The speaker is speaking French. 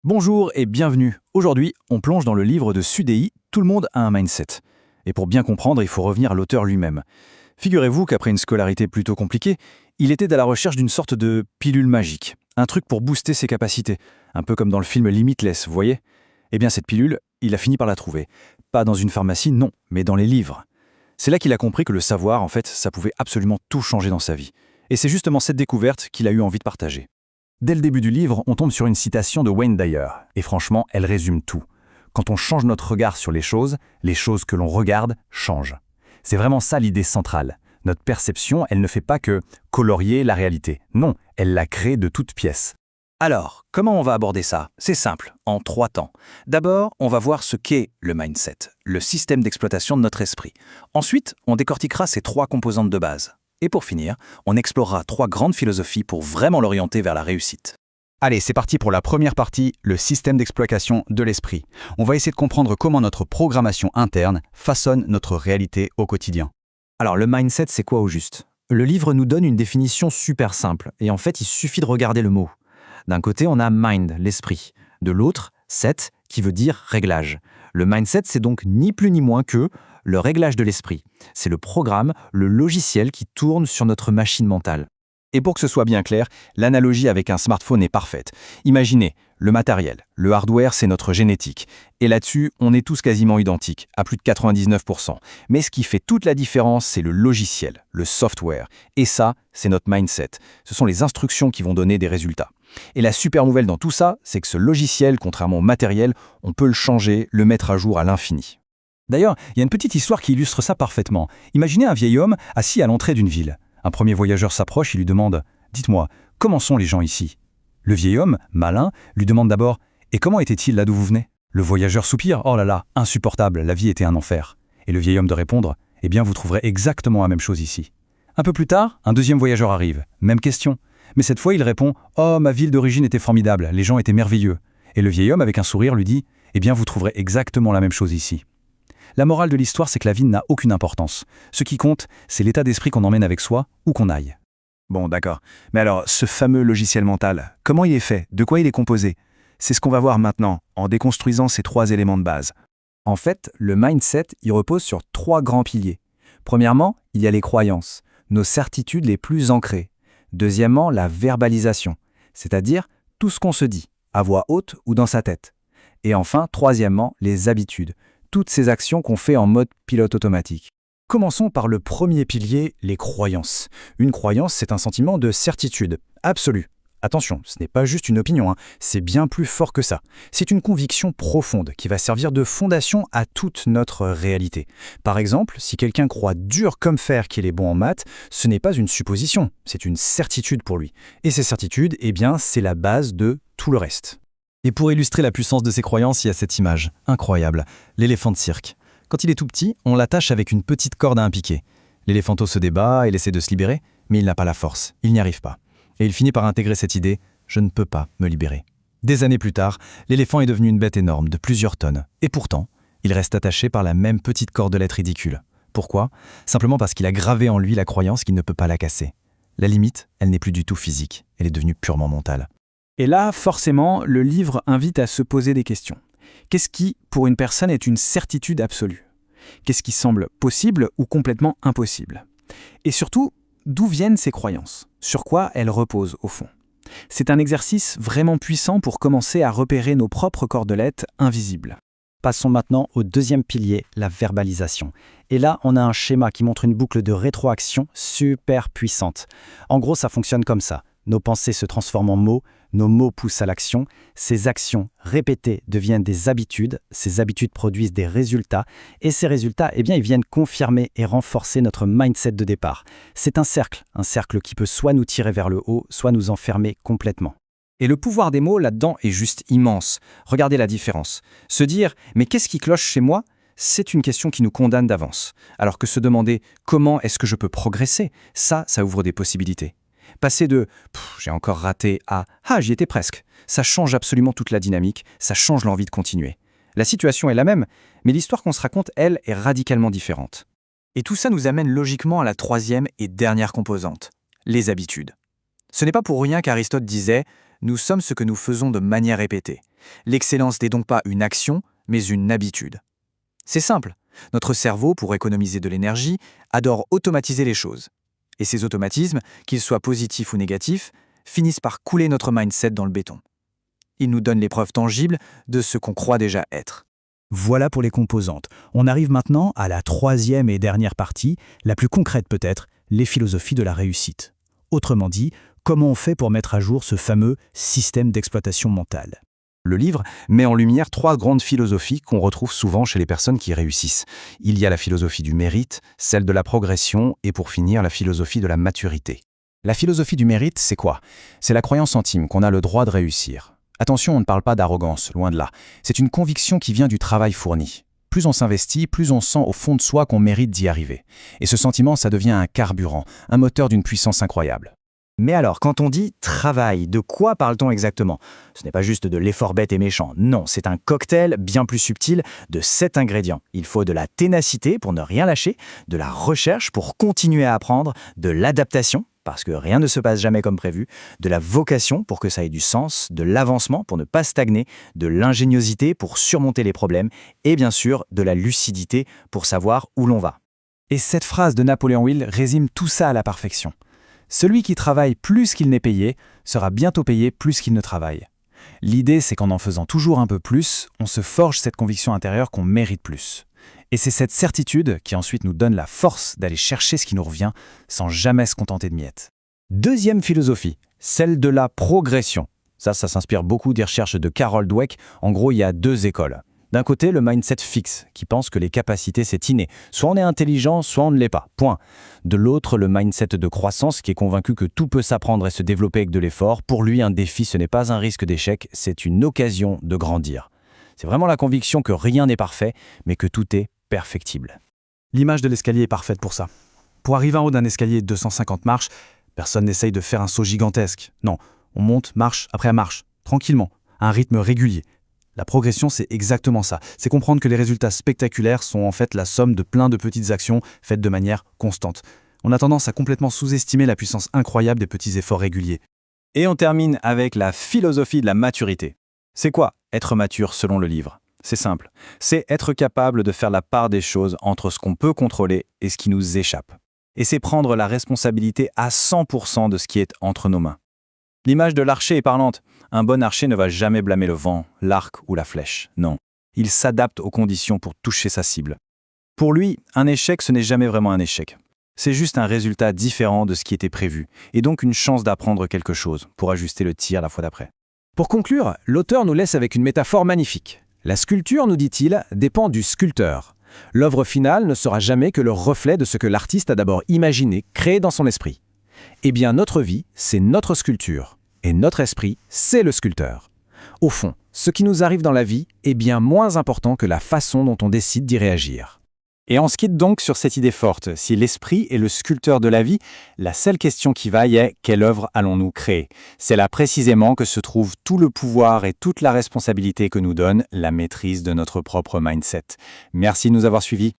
Bonjour et bienvenue. Aujourd'hui, on plonge dans le livre de Sudei, Tout le monde a un mindset. Et pour bien comprendre, il faut revenir à l'auteur lui-même. Figurez-vous qu'après une scolarité plutôt compliquée, il était à la recherche d'une sorte de pilule magique, un truc pour booster ses capacités, un peu comme dans le film Limitless, vous voyez. Eh bien cette pilule, il a fini par la trouver. Pas dans une pharmacie, non, mais dans les livres. C'est là qu'il a compris que le savoir, en fait, ça pouvait absolument tout changer dans sa vie. Et c'est justement cette découverte qu'il a eu envie de partager. Dès le début du livre, on tombe sur une citation de Wayne Dyer, et franchement, elle résume tout. Quand on change notre regard sur les choses que l'on regarde changent. C'est vraiment ça l'idée centrale. Notre perception, elle ne fait pas que colorier la réalité. Non, elle la crée de toutes pièces. Alors, comment on va aborder ça? C'est simple, en 3 temps. D'abord, on va voir ce qu'est le mindset, le système d'exploitation de notre esprit. Ensuite, on décortiquera ses 3 composantes de base. Et pour finir, on explorera 3 grandes philosophies pour vraiment l'orienter vers la réussite. Allez, c'est parti pour la première partie, le système d'exploitation de l'esprit. On va essayer de comprendre comment notre programmation interne façonne notre réalité au quotidien. Alors, le mindset, c'est quoi au juste? Le livre nous donne une définition super simple, et en fait, il suffit de regarder le mot. D'un côté, on a mind, l'esprit. De l'autre, set, qui veut dire réglage. Le mindset, c'est donc ni plus ni moins que le réglage de l'esprit. C'est le programme, le logiciel qui tourne sur notre machine mentale. Et pour que ce soit bien clair, l'analogie avec un smartphone est parfaite. Imaginez, le matériel, le hardware, c'est notre génétique. Et là-dessus, on est tous quasiment identiques, à plus de 99%. Mais ce qui fait toute la différence, c'est le logiciel, le software. Et ça, c'est notre mindset. Ce sont les instructions qui vont donner des résultats. Et la super nouvelle dans tout ça, c'est que ce logiciel, contrairement au matériel, on peut le changer, le mettre à jour à l'infini. D'ailleurs, il y a une petite histoire qui illustre ça parfaitement. Imaginez un vieil homme assis à l'entrée d'une ville. Un premier voyageur s'approche et lui demande « Dites-moi, comment sont les gens ici ?» Le vieil homme, malin, lui demande d'abord « Et comment était-il là d'où vous venez ?» Le voyageur soupire « Oh là là, insupportable, la vie était un enfer. » Et le vieil homme de répondre « Eh bien, vous trouverez exactement la même chose ici. » Un peu plus tard, un deuxième voyageur arrive. Même question. Mais cette fois, il répond « Oh, ma ville d'origine était formidable, les gens étaient merveilleux. » Et le vieil homme, avec un sourire, lui dit « Eh bien, vous trouverez exactement la même chose ici. » La morale de l'histoire, c'est que la vie n'a aucune importance. Ce qui compte, c'est l'état d'esprit qu'on emmène avec soi, où qu'on aille. Bon, d'accord. Mais alors, ce fameux logiciel mental, comment il est fait? De quoi il est composé? C'est ce qu'on va voir maintenant, en déconstruisant ces 3 éléments de base. En fait, le mindset, il repose sur 3 grands piliers. Premièrement, il y a les croyances, nos certitudes les plus ancrées. Deuxièmement, la verbalisation, c'est-à-dire tout ce qu'on se dit, à voix haute ou dans sa tête. Et enfin, troisièmement, les habitudes, toutes ces actions qu'on fait en mode pilote automatique. Commençons par le premier pilier, les croyances. Une croyance, c'est un sentiment de certitude, absolue. Attention, ce n'est pas juste une opinion, c'est bien plus fort que ça. C'est une conviction profonde qui va servir de fondation à toute notre réalité. Par exemple, si quelqu'un croit dur comme fer qu'il est bon en maths, ce n'est pas une supposition, c'est une certitude pour lui. Et ces certitudes, eh bien, c'est la base de tout le reste. Et pour illustrer la puissance de ces croyances, il y a cette image, incroyable, l'éléphant de cirque. Quand il est tout petit, on l'attache avec une petite corde à un piquet. L'éléphanto se débat, il essaie de se libérer, mais il n'a pas la force, il n'y arrive pas. Et il finit par intégrer cette idée « je ne peux pas me libérer ». Des années plus tard, l'éléphant est devenu une bête énorme de plusieurs tonnes. Et pourtant, il reste attaché par la même petite cordelette ridicule. Pourquoi? Simplement parce qu'il a gravé en lui la croyance qu'il ne peut pas la casser. La limite, elle n'est plus du tout physique, elle est devenue purement mentale. Et là, forcément, le livre invite à se poser des questions. Qu'est-ce qui, pour une personne, est une certitude absolue? Qu'est-ce qui semble possible ou complètement impossible? Et surtout, d'où viennent ces croyances? Sur quoi elles reposent, au fond? C'est un exercice vraiment puissant pour commencer à repérer nos propres cordelettes invisibles. Passons maintenant au deuxième pilier, la verbalisation. Et là, on a un schéma qui montre une boucle de rétroaction super puissante. En gros, ça fonctionne comme ça. Nos pensées se transforment en mots, nos mots poussent à l'action, ces actions répétées deviennent des habitudes, ces habitudes produisent des résultats, et ces résultats, eh bien, ils viennent confirmer et renforcer notre mindset de départ. C'est un cercle qui peut soit nous tirer vers le haut, soit nous enfermer complètement. Et le pouvoir des mots là-dedans est juste immense. Regardez la différence. Se dire « mais qu'est-ce qui cloche chez moi ?» c'est une question qui nous condamne d'avance. Alors que se demander « comment est-ce que je peux progresser ?» ça ouvre des possibilités. Passer de « j'ai encore raté » à « ah, j'y étais presque », ça change absolument toute la dynamique, ça change l'envie de continuer. La situation est la même, mais l'histoire qu'on se raconte, elle, est radicalement différente. Et tout ça nous amène logiquement à la 3e et dernière composante, les habitudes. Ce n'est pas pour rien qu'Aristote disait Nous sommes ce que nous faisons de manière répétée. L'excellence n'est donc pas une action, mais une habitude. C'est simple. Notre cerveau, pour économiser de l'énergie, adore automatiser les choses. Et ces automatismes, qu'ils soient positifs ou négatifs, finissent par couler notre mindset dans le béton. Ils nous donnent les preuves tangibles de ce qu'on croit déjà être. Voilà pour les composantes. On arrive maintenant à la troisième et dernière partie, la plus concrète peut-être, les philosophies de la réussite. Autrement dit, comment on fait pour mettre à jour ce fameux système d'exploitation mentale? Le livre met en lumière 3 grandes philosophies qu'on retrouve souvent chez les personnes qui réussissent. Il y a la philosophie du mérite, celle de la progression et pour finir la philosophie de la maturité. La philosophie du mérite, c'est quoi? C'est la croyance intime qu'on a le droit de réussir. Attention, on ne parle pas d'arrogance, loin de là. C'est une conviction qui vient du travail fourni. Plus on s'investit, plus on sent au fond de soi qu'on mérite d'y arriver. Et ce sentiment, ça devient un carburant, un moteur d'une puissance incroyable. Mais alors, quand on dit travail, de quoi parle-t-on exactement? Ce n'est pas juste de l'effort bête et méchant. Non, c'est un cocktail bien plus subtil de 7 ingrédients. Il faut de la ténacité pour ne rien lâcher, de la recherche pour continuer à apprendre, de l'adaptation, parce que rien ne se passe jamais comme prévu, de la vocation pour que ça ait du sens, de l'avancement pour ne pas stagner, de l'ingéniosité pour surmonter les problèmes, et bien sûr, de la lucidité pour savoir où l'on va. Et cette phrase de Napoléon Hill résume tout ça à la perfection. Celui qui travaille plus qu'il n'est payé sera bientôt payé plus qu'il ne travaille. L'idée, c'est qu'en faisant toujours un peu plus, on se forge cette conviction intérieure qu'on mérite plus. Et c'est cette certitude qui ensuite nous donne la force d'aller chercher ce qui nous revient sans jamais se contenter de miettes. Deuxième philosophie, celle de la progression. Ça s'inspire beaucoup des recherches de Carol Dweck. En gros, il y a 2 écoles. D'un côté, le mindset fixe, qui pense que les capacités, c'est inné. Soit on est intelligent, soit on ne l'est pas. Point. De l'autre, le mindset de croissance, qui est convaincu que tout peut s'apprendre et se développer avec de l'effort. Pour lui, un défi, ce n'est pas un risque d'échec, c'est une occasion de grandir. C'est vraiment la conviction que rien n'est parfait, mais que tout est perfectible. L'image de l'escalier est parfaite pour ça. Pour arriver en haut d'un escalier de 250 marches, personne n'essaye de faire un saut gigantesque. Non, on monte marche après marche, tranquillement, à un rythme régulier. La progression, c'est exactement ça. C'est comprendre que les résultats spectaculaires sont en fait la somme de plein de petites actions faites de manière constante. On a tendance à complètement sous-estimer la puissance incroyable des petits efforts réguliers. Et on termine avec la philosophie de la maturité. C'est quoi être mature selon le livre? C'est simple. C'est être capable de faire la part des choses entre ce qu'on peut contrôler et ce qui nous échappe. Et c'est prendre la responsabilité à 100% de ce qui est entre nos mains. L'image de l'archer est parlante. Un bon archer ne va jamais blâmer le vent, l'arc ou la flèche. Non. Il s'adapte aux conditions pour toucher sa cible. Pour lui, un échec, ce n'est jamais vraiment un échec. C'est juste un résultat différent de ce qui était prévu, et donc une chance d'apprendre quelque chose pour ajuster le tir la fois d'après. Pour conclure, l'auteur nous laisse avec une métaphore magnifique. La sculpture, nous dit-il, dépend du sculpteur. L'œuvre finale ne sera jamais que le reflet de ce que l'artiste a d'abord imaginé, créé dans son esprit. Eh bien, notre vie, c'est notre sculpture. Et notre esprit, c'est le sculpteur. Au fond, ce qui nous arrive dans la vie est bien moins important que la façon dont on décide d'y réagir. Et on se quitte donc sur cette idée forte. Si l'esprit est le sculpteur de la vie, la seule question qui vaille est quelle œuvre allons-nous créer? C'est là précisément que se trouve tout le pouvoir et toute la responsabilité que nous donne la maîtrise de notre propre mindset. Merci de nous avoir suivis.